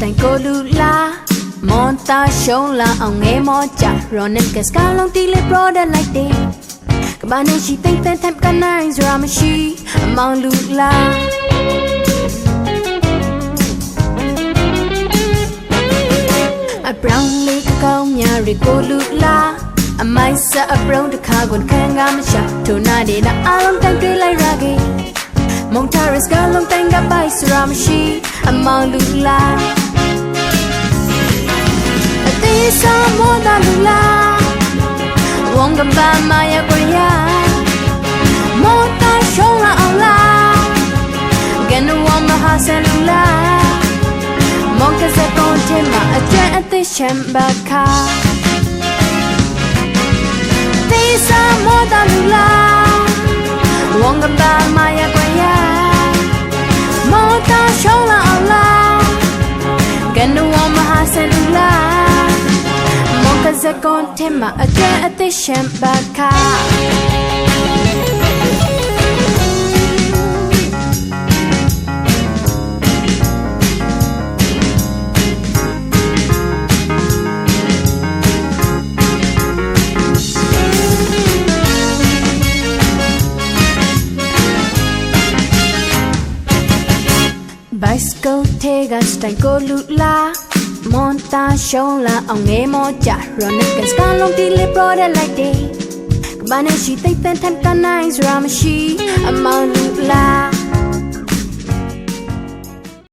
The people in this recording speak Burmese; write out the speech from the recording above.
တိုင်ကိုလူလာမွန်တာရှုံးလာအောင်ငဲမောကြရောနစ်ကစကလုံးတီလေးပရိုဒက်လိုက်တယ်ကဘာနေရှိသိမ့်တဲ့ temp ကနိုင်စရာမရှိအမောင်လူလာအပရောင်လေးကောင်းများရီကိုလူလာအမိုက်စားအပရောင်တစ်ခါကိုခံကမရှာထိုနာဒီနာအလုံးတိုင်တွေးလိုက်ရခဲ့မုန်တာရစ်ကလုံးတိုင်ကပိုက်စရာမရှိအမောင်လူလာအသေးစားမောတာလူလာဝန်ကဘာမယကွရာမောတာရှုံးလာအောင်လားကနဝမဟာဆန်လူလာမောင်ကစကွန်တင်မအကျန်အသေးရှမ်ဘခါသေးစားမောတာလူလာဝန်ကဘာမယကွရာမောတာရှုံးလာအောင်လားကနဝမဟာဆန်လူလာမောင်ကစကွန်တင်မအကျန်အသေးရှမ်ဘခါBicycle take us time go lula Monta shola on a moja Run against Kalong Dili brother like day Kabane she take the time can nice Ramashi Amount lula